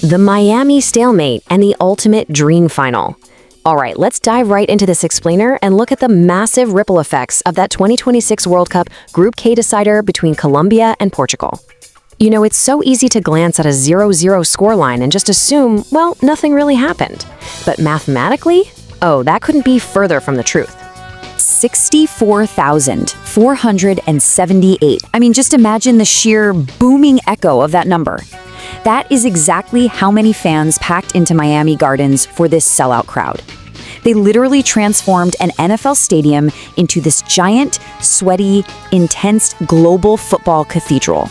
The Miami stalemate and the ultimate dream final. All right, let's dive right into this explainer and look at the massive ripple effects of that 2026 World Cup Group K decider between Colombia and Portugal. You know, it's so easy to glance at a 0-0 scoreline and just assume, well, nothing really happened. But mathematically, oh, that couldn't be further from the truth. 64,478. I mean, just imagine the sheer booming echo of that number. That is exactly how many fans packed into Miami Gardens for this sellout crowd. They literally transformed an NFL stadium into this giant, sweaty, intense global football cathedral.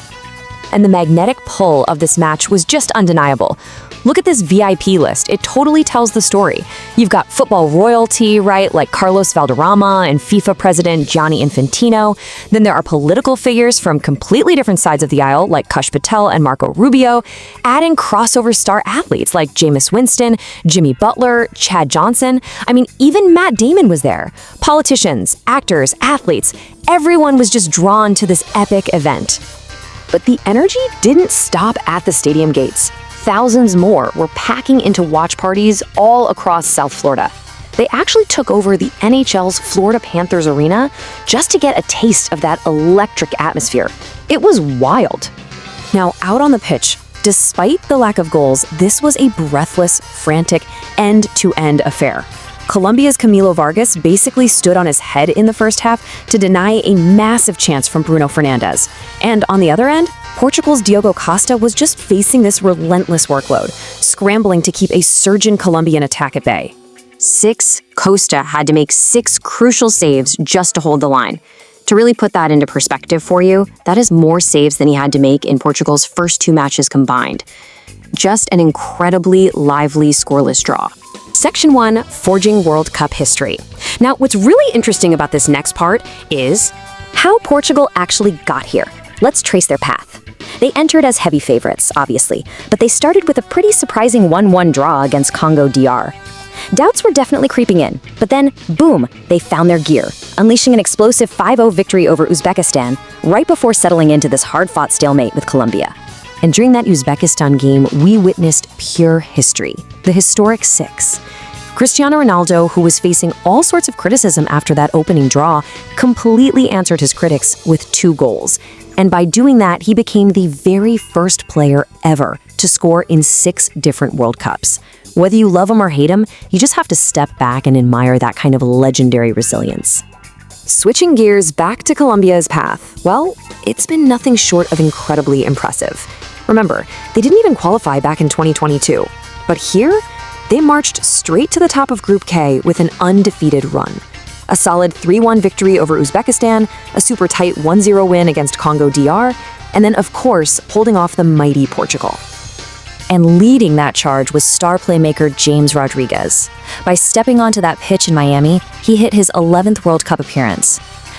And the magnetic pull of this match was just undeniable. Look at this VIP list. It totally tells the story. You've got football royalty, right, like Carlos Valderrama and FIFA president Gianni Infantino. Then there are political figures from completely different sides of the aisle, like Kash Patel and Marco Rubio. Add in crossover star athletes like Jameis Winston, Jimmy Butler, Chad Johnson. I mean, even Matt Damon was there. Politicians, actors, athletes, everyone was just drawn to this epic event. But the energy didn't stop at the stadium gates. Thousands more were packing into watch parties all across South Florida. They actually took over the NHL's Florida Panthers arena just to get a taste of that electric atmosphere. It was wild. Now, out on the pitch, despite the lack of goals, this was a breathless, frantic, end-to-end affair. Colombia's Camilo Vargas basically stood on his head in the first half to deny a massive chance from Bruno Fernandes. And on the other end, Portugal's Diogo Costa was just facing this relentless workload, scrambling to keep a surging Colombian attack at bay. Costa had to make 6 crucial saves just to hold the line. To really put that into perspective for you, that is more saves than he had to make in Portugal's first 2 matches combined. Just an incredibly lively scoreless draw. Section 1, Forging World Cup History. Now, what's really interesting about this next part is how Portugal actually got here. Let's trace their path. They entered as heavy favorites, obviously, but they started with a pretty surprising 1-1 draw against Congo DR. Doubts were definitely creeping in, but then, boom, they found their gear, unleashing an explosive 5-0 victory over Uzbekistan right before settling into this hard-fought stalemate with Colombia. And during that Uzbekistan game, we witnessed pure history, the historic 6. Cristiano Ronaldo, who was facing all sorts of criticism after that opening draw, completely answered his critics with 2 goals. And by doing that, he became the very first player ever to score in 6 different World Cups. Whether you love him or hate him, you just have to step back and admire that kind of legendary resilience. Switching gears back to Colombia's path, well, it's been nothing short of incredibly impressive. Remember, they didn't even qualify back in 2022. But here, they marched straight to the top of Group K with an undefeated run. A solid 3-1 victory over Uzbekistan, a super tight 1-0 win against Congo DR, and then, of course, holding off the mighty Portugal. And leading that charge was star playmaker James Rodríguez. By stepping onto that pitch in Miami, he hit his 11th World Cup appearance.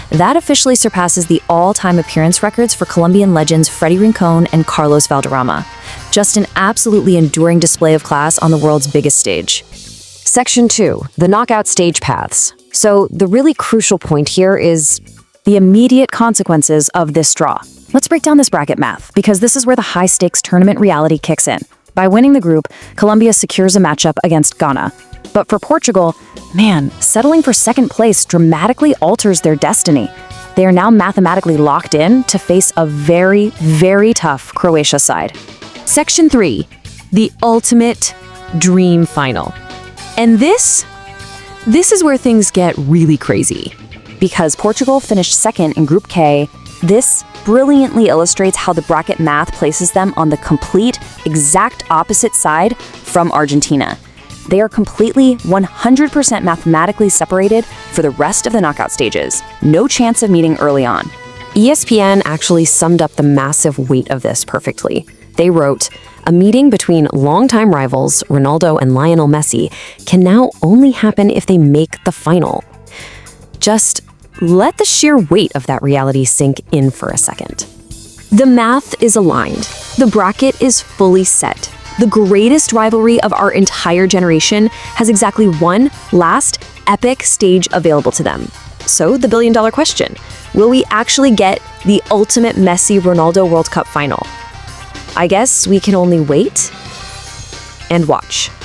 That officially surpasses the all-time appearance records for Colombian legends Freddy Rincón and Carlos Valderrama. Just an absolutely enduring display of class on the world's biggest stage. Section 2, the knockout stage paths. So the really crucial point here is the immediate consequences of this draw. Let's break down this bracket math, because this is where the high-stakes tournament reality kicks in. By winning the group, Colombia secures a matchup against Ghana. But for Portugal, man, settling for second place dramatically alters their destiny. They are now mathematically locked in to face a very, very tough Croatia side. Section 3, the ultimate dream final. And this is where things get really crazy. Because Portugal finished second in Group K, this brilliantly illustrates how the bracket math places them on the complete, exact opposite side from Argentina. They are completely 100% mathematically separated for the rest of the knockout stages. No chance of meeting early on. ESPN actually summed up the massive weight of this perfectly. They wrote, "A meeting between longtime rivals, Ronaldo and Lionel Messi, can now only happen if they make the final." Just let the sheer weight of that reality sink in for a second. The math is aligned. The bracket is fully set. The greatest rivalry of our entire generation has exactly one last epic stage available to them. So the billion-dollar question, will we actually get the ultimate Messi-Ronaldo World Cup final? I guess we can only wait and watch.